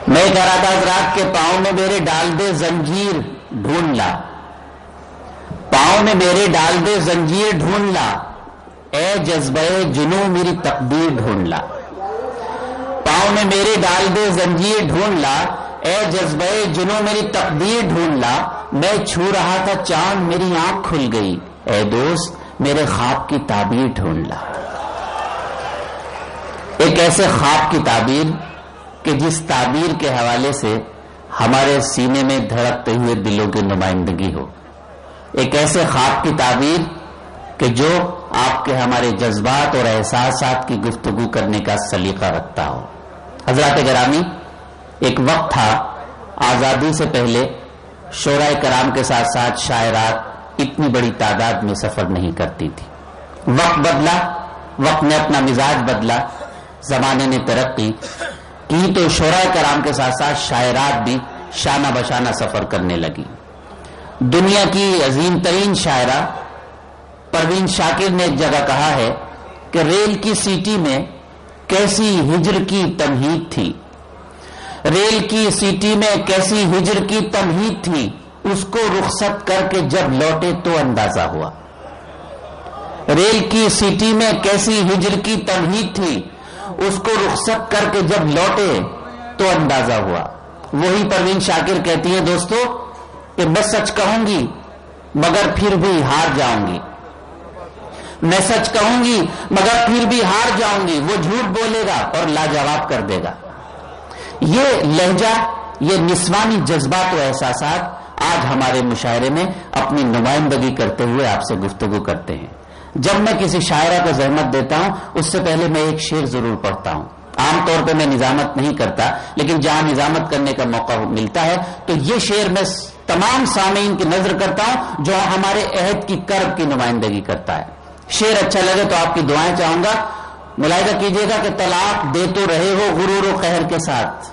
میں کہہ رہا تھا حضرات کے پاؤں میں میرے ڈال دے زنجیر ڈھونڈ لا، پاؤں میں میرے ڈال دے زنجیر ڈھونڈ لا، اے جذبہ جنوں میری تقدیر ڈھونڈ لا، پاؤں میں میرے ڈال دے زنجیر ڈھونڈ لا، اے جذبہ جنوں میری تقدیر ڈھونڈ لا، میں چھو رہا تھا چاند میری آنکھ کھل گئی، اے دوست میرے خواب کی تعبیر ڈھونڈ لا۔ ایک ایسے خواب کی تعبیر کہ جس تعبیر کے حوالے سے ہمارے سینے میں دھڑکتے ہوئے دلوں کی نمائندگی ہو، ایک ایسے خواب کی تعبیر کہ جو آپ کے ہمارے جذبات اور احساسات کی گفتگو کرنے کا سلیقہ رکھتا ہو۔ حضرات گرامی، ایک وقت تھا آزادی سے پہلے شعراء کرام کے ساتھ ساتھ شاعرات اتنی بڑی تعداد میں سفر نہیں کرتی تھی۔ وقت بدلا، وقت نے اپنا مزاج بدلا، زمانے نے ترقی کی تو شعراء کرام کے ساتھ ساتھ شاعرات بھی شانہ بشانہ سفر کرنے لگی۔ دنیا کی عظیم ترین شاعرہ پروین شاکر نے ایک جگہ کہا ہے کہ ریل کی سیٹی میں کیسی ہجر کی تمہید تھی، ریل کی سیٹی میں کیسی ہجر کی تمہید تھی، اس کو رخصت کر کے جب لوٹے تو اندازہ ہوا۔ ریل کی سیٹی میں کیسی ہجر کی تمہید تھی، اس کو رخصت کر کے جب لوٹے تو اندازہ ہوا۔ وہی پروین شاکر کہتی ہیں دوستو کہ میں سچ کہوں گی مگر پھر بھی ہار جاؤں گی، میں سچ کہوں گی مگر پھر بھی ہار جاؤں گی، وہ جھوٹ بولے گا اور لاجواب کر دے گا۔ یہ لہجہ، یہ نسوانی جذبات و احساسات آج ہمارے مشاعرے میں اپنی نمائندگی کرتے ہوئے آپ سے گفتگو کرتے ہیں۔ جب میں کسی شاعرہ کو زحمت دیتا ہوں اس سے پہلے میں ایک شعر ضرور پڑھتا ہوں۔ عام طور پہ میں نظامت نہیں کرتا، لیکن جہاں نظامت کرنے کا موقع ملتا ہے تو یہ شعر میں تمام سامعین کی نظر کرتا ہوں جو ہمارے عہد کی کرب کی نمائندگی کرتا ہے۔ شعر اچھا لگے تو آپ کی دعائیں چاہوں گا۔ ملاحظہ کیجئے گا کہ طلاق دے تو رہے ہو غرور و قہر کے ساتھ،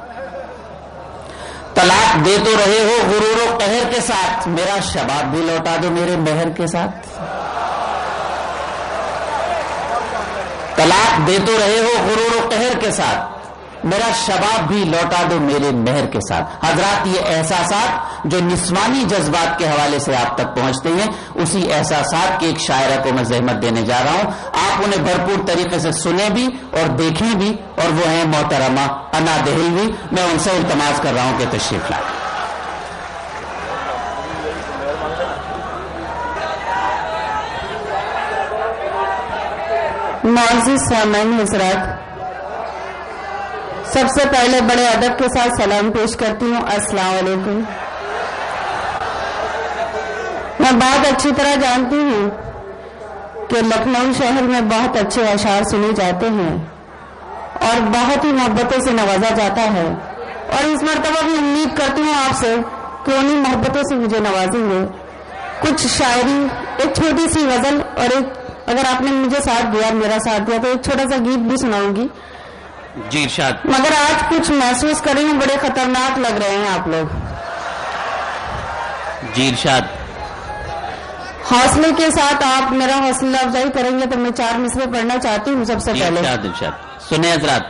طلاق دے تو رہے ہو غرور و قہر کے ساتھ، میرا شباب بھی لوٹا دو میرے مہر کے ساتھ، طلاق دے تو رہے ہو غرور و قہر کے ساتھ، میرا شباب بھی لوٹا دو میرے مہر کے ساتھ۔ حضرات یہ احساسات جو نسوانی جذبات کے حوالے سے آپ تک پہنچتے ہیں، اسی احساسات کی ایک شاعرہ کو میں زحمت دینے جا رہا ہوں۔ آپ انہیں بھرپور طریقے سے سنیں بھی اور دیکھیں بھی، اور وہ ہیں محترمہ انا دہلوی۔ میں ان سے التماس کر رہا ہوں کہ تشریف لائیں۔ معزز سامعین حضرات، سب سے پہلے بڑے ادب کے ساتھ سلام پیش کرتی ہوں، السلام علیکم۔ میں بہت اچھی طرح جانتی ہوں کہ لکھنؤ شہر میں بہت اچھے اشعار سنے جاتے ہیں اور بہت ہی محبتوں سے نوازا جاتا ہے، اور اس مرتبہ بھی امید کرتی ہوں آپ سے کہ انہیں محبتوں سے مجھے نوازیں گے۔ کچھ شاعری، ایک چھوٹی سی غزل، اور ایک اگر آپ نے مجھے ساتھ دیا، میرا ساتھ دیا، تو ایک چھوٹا سا گیت بھی سناؤں گی۔ جی ارشاد۔ مگر آج کچھ محسوس کر رہی ہوں، بڑے خطرناک لگ رہے ہیں آپ لوگ۔ جی ارشاد۔ حوصلے کے ساتھ آپ میرا حوصلہ افزائی کریں گے تو میں 4 مصرے پڑھنا چاہتی ہوں۔ سب سے پہلے ارشاد ارشاد سنیں حضرات۔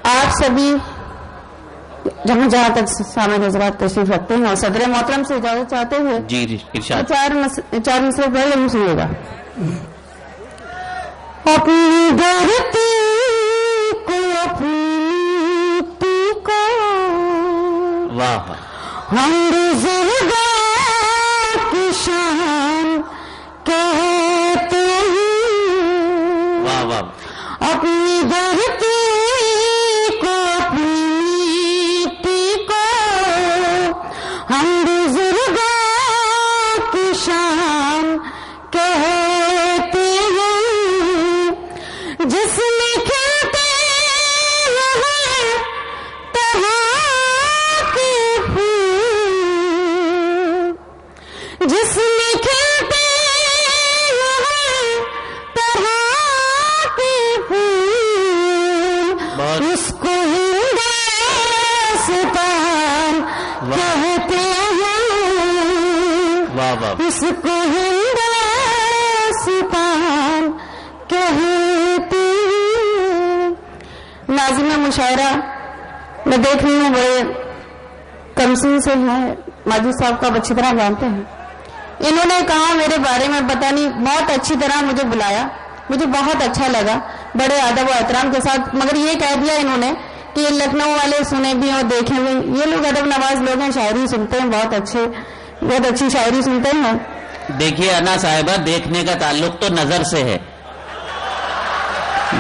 آپ سبھی جہاں تک سامعین حضرات تشریف رکھتے ہیں اور صدر محترم سے اجازت چاہتے ہوئے جی ارشاد۔ 4 مصرے پہلے ہم سنیے گا۔ اپنی دھرتی کو، اپنی کو، واہ، ہم بزرگوں کی شان کہتے ہیں، واہ واہ، اپنی دھرتی کو، اپنی کو، ہم بزرگوں کی شان کہتے ہیں، جس میں کھلتے ہیں طرح کے پھول، جس میں کھلتے ہیں طرح کے پھول، اس کو ہندوستان کہتے ہیں، واہ واہ، اس کو ہندوستان کہتے ہیں۔ ناظم مشاعرہ میں دیکھ رہی ہوں بڑے کمسن سے ہیں، ماجد صاحب کو آپ اچھی طرح جانتے ہیں. انہوں نے کہا میرے بارے میں، پتہ نہیں بہت اچھی طرح مجھے بلایا، مجھے بہت اچھا لگا بڑے ادب و احترام کے ساتھ، مگر یہ کہہ دیا انہوں نے کہ یہ لکھنؤ والے سنے بھی اور دیکھیں بھی، یہ لوگ ادب نواز لوگ ہیں، شاعری سنتے ہیں، بہت اچھی شاعری سنتے ہیں. دیکھیے انا صاحبہ، دیکھنے کا تعلق تو نظر سے ہے.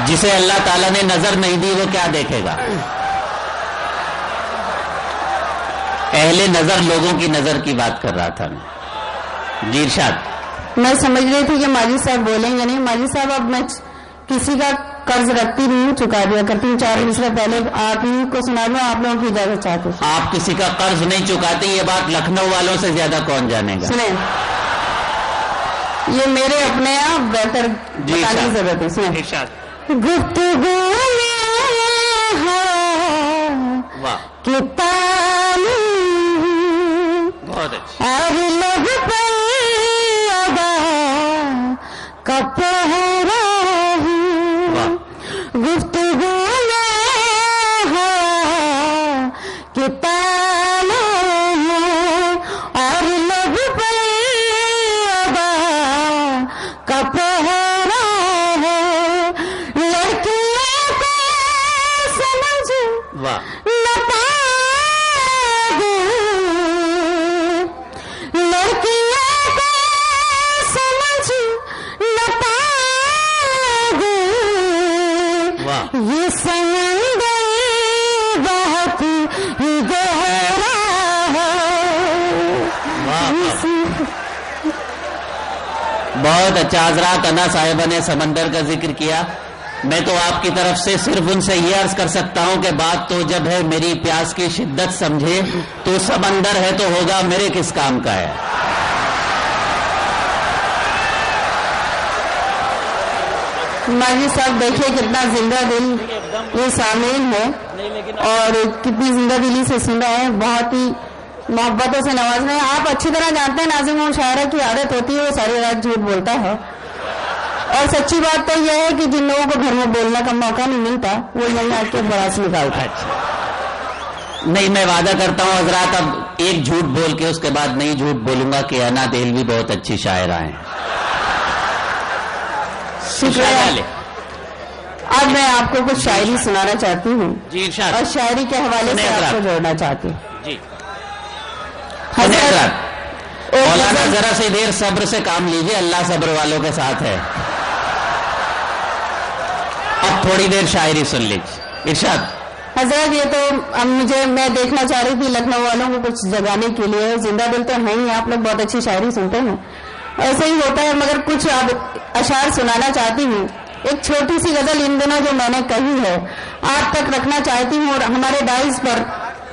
جسے اللہ تعالیٰ نے نظر نہیں دی وہ کیا دیکھے گا؟ اہل نظر لوگوں کی نظر کی بات کر رہا تھا میں. جی ارشاد. میں سمجھ رہی تھی کہ ماجد صاحب بولیں گے نہیں. ماجد صاحب اب میں کسی کا قرض رکھتی نہیں ہوں، چکا دیا کرتی ہوں. 4 مصرع پہلے آپ ہی کو سنا دوں، آپ لوگوں کی اجازت چاہتے ہیں. آپ کسی کا قرض نہیں چکاتے، یہ بات لکھنؤ والوں سے زیادہ کون جانے گا؟ سنیں، یہ میرے اپنے آپ بہتر بتانے کی ضرورت ہے. سنیں، گفتگو کہ بہت اچھا. اور لب پر ادا کا پہرا ہے، گفتگو ہے کہ تانے ہیں، اور لب پر ادا کا پہرا ہے. لڑکیوں کو سمجھ نہ پاؤ، لڑکیوں کو سمجھ نہ پاؤ، یہ سمندر بہت ہی گہرا ہے. بہت اچھا. حضرات، انا صاحبہ نے سمندر کا ذکر کیا. میں تو آپ کی طرف سے صرف ان سے یہ عرض کر سکتا ہوں کہ بات تو جب ہے میری پیاس کی شدت سمجھے تو سمندر ہے تو ہوگا میرے کس کام کا ہے. ماجد صاحب دیکھیے کتنا زندہ دل یہ سامعین ہے اور کتنی زندہ دلی سے سن رہے ہیں، بہت ہی محبتوں سے نواز رہے ہیں. آپ اچھی طرح جانتے ہیں ناظم و شاعرہ کی عادت ہوتی ہے وہ ساری رات جھوٹ بولتا ہے، اور سچی بات تو یہ ہے کہ جن لوگوں کو گھر میں بولنے کا موقع نہیں ملتا وہ یہیں آ کے براس نکالتا ہے. نہیں، میں وعدہ کرتا ہوں حضرات، اب ایک جھوٹ بول کے اس کے بعد نہیں جھوٹ بولوں گا کہ انا دہلوی بہت اچھی شاعرہ ہیں. شکریہ. اب میں آپ کو کچھ شاعری سنانا چاہتی ہوں جی ارشاد. اور شاعری کے حوالے سے آپ کو جوڑنا چاہتی ہوں. جی حضرت مولانا ذرا سے دیر صبر سے کام لیجئے، اللہ صبر والوں کے ساتھ ہے. اب تھوڑی دیر شاعری سن لیجیے. ارشاد. حضرت یہ تو میں دیکھنا چاہ رہی تھی لکھنؤ والوں کو کچھ جگانے کے لیے. زندہ دل تو ہیں ہی آپ لوگ، بہت اچھی شاعری سنتے ہیں، ایسے ہی ہوتا ہے، مگر کچھ اب اشعار سنانا چاہتی ہوں. ایک چھوٹی سی غزل ان دنوں جو میں نے کہی ہے آپ تک رکھنا چاہتی ہوں، اور ہمارے ڈائز پر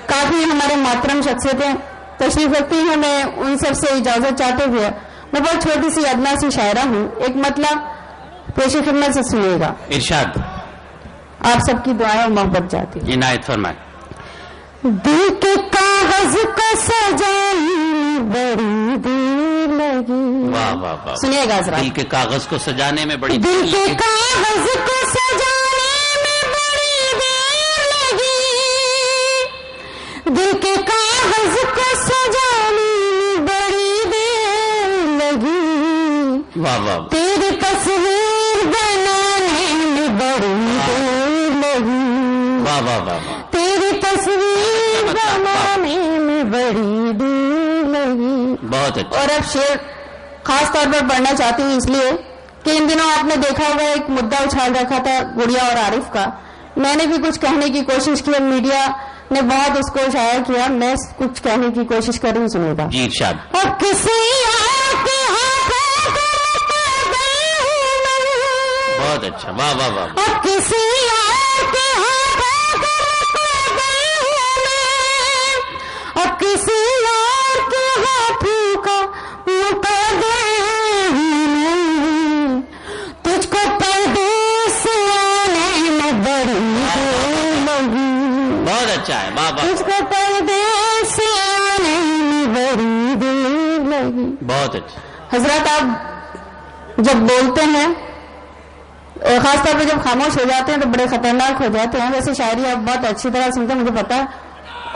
کافی ہمارے محترم شخصیتیں تشریف رکھتی ہیں. میں ان سب سے اجازت چاہتے ہوئے میں بہت چھوٹی سی ادنا سی شاعرہ ہوں، ایک مطلب پیش خدمت سے سنیے گا. ارشاد. آپ سب کی دعائیں اور محبت چاہتی ہوں. عنایت فرمائیں. دل کے کاغذ کو سجانے بڑی دیر لگی. واہ واہ واہ. سنیے گا ذرا. دل کے کاغذ کو سجانے میں بڑی دل کے کاغذ کو سجانے میں بڑی دیر لگی، دل کے کاغذ کو سجانے میں بڑی دیر لگی، واہ واہ. تیری تصویر بنانے میں بڑی دیر لگی، واہ واہ واہ. تیری تصویر بنانے میں بڑی دیر لگی. بہت اچھا. اور اب شعر خاص طور پر پڑھنا چاہتی ہوں اس لیے کہ ان دنوں آپ نے دیکھا ہوگا ایک مدعا اچھال رکھا تھا گڑیا اور عارف کا. میں نے بھی کچھ کہنے کی کوشش کی، میڈیا نے بہت اس کو شائع کیا، میں کچھ کہنے کی کوشش کر رہی ہوں. سنو گا. جی ارشاد. اور کسی بہت اچھا. واہ واہ واہ. اور کسی اور کسی اور کے ہاتھوں کا مقدر تجھ کو پردیس آنے میں بڑی دیر لگی. بہت اچھا ہے. واہ واہ. تجھ کو پردیس آنے میں بڑی دیر لگی. بہت اچھا. حضرات آپ جب بولتے ہیں خاص طور پہ جب خاموش ہو جاتے ہیں تو بڑے خطرناک ہو جاتے ہیں. ویسے شاعری آپ بہت اچھی طرح سنتے ہیں مجھے پتا ہے,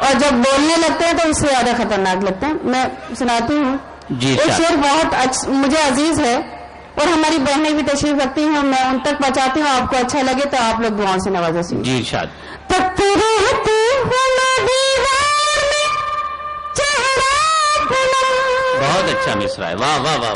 اور جب بولنے لگتے ہیں تو اس سے زیادہ خطرناک لگتے ہیں. میں سناتی ہوں. ایک شعر بہت مجھے عزیز ہے اور ہماری بہنیں بھی تشریف رکھتی ہیں, میں ان تک پہنچاتی ہوں. آپ کو اچھا لگے تو آپ لوگ دعاؤں سے نوازے. جی ارشاد. بہت اچھا مصرع ہے, واہ واہ واہ.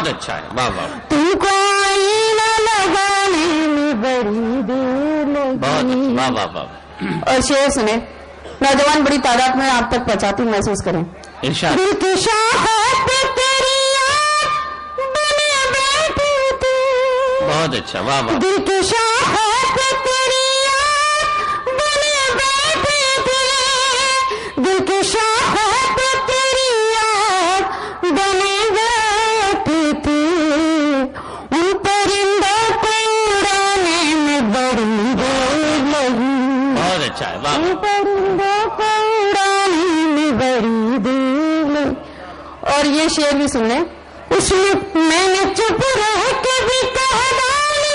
اچھا ہے, واہ واہ. تم کو آئینہ لگانے میں بڑی دیر لگی. بہت واہ واہ واہ. اور شعر سنیں, نوجوان بڑی تعداد میں آپ تک پہنچاتی محسوس کریں. ارشاد. دل کی شاخت پہ تیری یاد بنے بیٹھی تھی. بہت اچھا, واہ واہ. دل کی شاخت پہ تیری یاد بنے بیٹھی تھی. دل کی شاخت پہ تیری یاد بنے اور یہ شعر بھی سن لیں. اس میں نے چپ رہ کے بھی کہہ ڈالی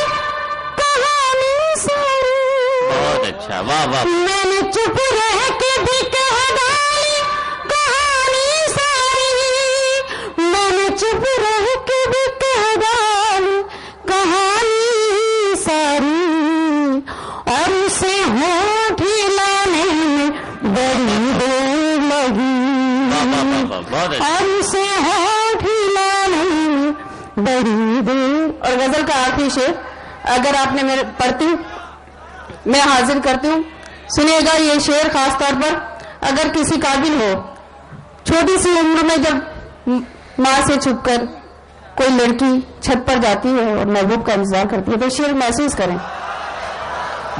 کہانی ساری. بہت اچھا, واہ واہ. میں نے چپ رہ کے بھی کہہ ڈالی کہانی ساری. میں نے چپ رہ کے بھی کہہ ڈالی کہانی ساری. اور اسے ہونٹ ہلانے میں بڑی دیر لگی. اور اسے ہونٹ ہلانے میں بڑی دیر. اور غزل کا آخری شعر اگر آپ نے میرے پڑھتی میں حاضر کرتی ہوں, سنیے گا. یہ شعر خاص طور پر اگر کسی قابل ہو, چھوٹی سی عمر میں جب ماں سے چھپ کر کوئی لڑکی چھت پر جاتی ہے اور محبوب کا انتظار کرتی ہے تو شعر محسوس کریں.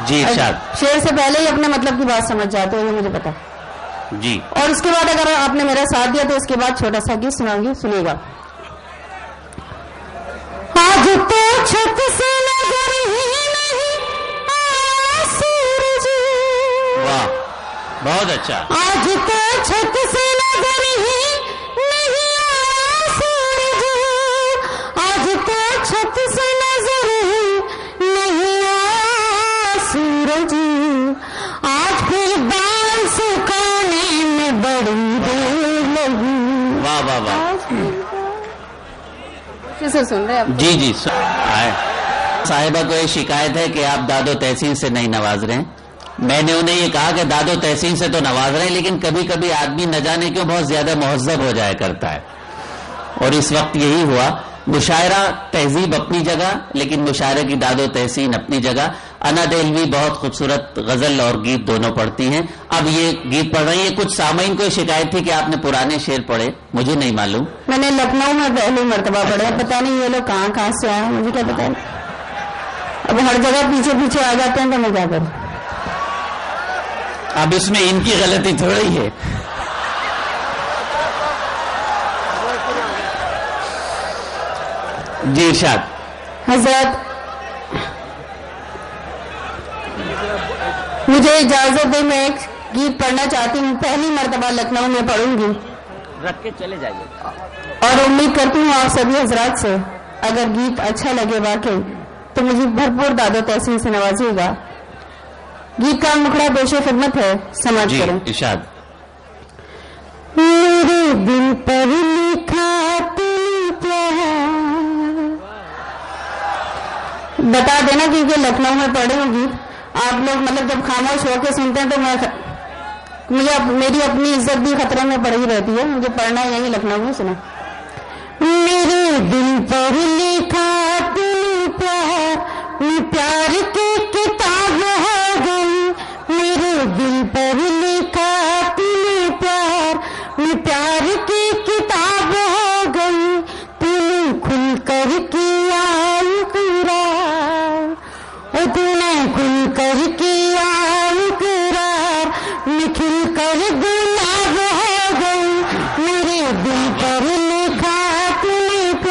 جی ارشاد. شعر سے پہلے ہی اپنے مطلب کی بات سمجھ جاتے ہو, مجھے پتا. جی. اور اس کے بعد اگر آپ نے میرا ساتھ دیا تو اس کے بعد چھوٹا سا گیت سناؤں گی, سنیے گا. آج تو چھت سے نظر ہی نہیں آیا سورج. واہ, بہت اچھا. آج تو چھت سے نظر ہی نہیں آیا سورج. آج تو چھت سے نظر ہی نہیں آیا سورج. آج پھر بال سکھانے میں بڑی دیر لگی. واہ واہ واہ. سن رہے ہیں. جی جی. صاحبہ کو یہ شکایت ہے کہ آپ داد و تحسین سے نہیں نواز رہے ہیں. میں نے انہیں یہ کہا کہ داد و تحسین سے تو نواز رہے ہیں, لیکن کبھی کبھی آدمی نہ جانے کیوں بہت زیادہ مہذب ہو جایا کرتا ہے, اور اس وقت یہی ہوا. مشاعرہ تہذیب اپنی جگہ, لیکن مشاعرے کی داد و تحسین اپنی جگہ. انا دہلوی بہت خوبصورت غزل اور گیت دونوں پڑھتی ہیں. اب یہ گیت پڑھ رہی ہیں. کچھ سامعین کو شکایت تھی کہ آپ نے پرانے شعر پڑھے, مجھے نہیں معلوم. میں نے لکھنؤ میں پہلی مرتبہ پڑھے, پتا نہیں یہ لوگ کہاں سے آئے ہیں, مجھے کیا پتا ہے. اب ہر جگہ پیچھے پیچھے آ جاتے ہیں تو میں کیا کروں. اب اس میں ان کی غلطی تھوڑی ہے. جی ارشاد. حضرت مجھے اجازت دے, میں ایک گیت پڑھنا چاہتی ہوں. پہلی مرتبہ لکھنؤ میں پڑھوں گی. رکھ کے چلے جائیے. اور امید کرتی ہوں آپ سبھی حضرات سے اگر گیت اچھا لگے واقعی تو مجھے بھرپور داد و تحسین سے نوازیے گا. گیت کا مکھڑا پیش خدمت ہے, سمجھ کریں. ارشاد. میرے دل پر لکھا تیری پیار. بتا دینا کیونکہ لکھنؤ میں پڑھے ہوں گیت آپ لوگ مطلب جب خاموش ہو کے سنتے ہیں تو مجھے میری اپنی عزت بھی خطرے میں پڑی رہتی ہے. مجھے پڑھنا یہی لکھنؤ میں. سنا. میرے دل پر لکھا تیری پیار, پیار کی کتاب ہو گئی. میرے دل پر لکھا تیری پیار, پیار کی کتاب ہو گئی. تم کھل کر کیا اقرار, تم نے کھل کر کیا اقرار, نکھل کر گلاب ہو گئی. میرے دل پر لکھا تیری پیار.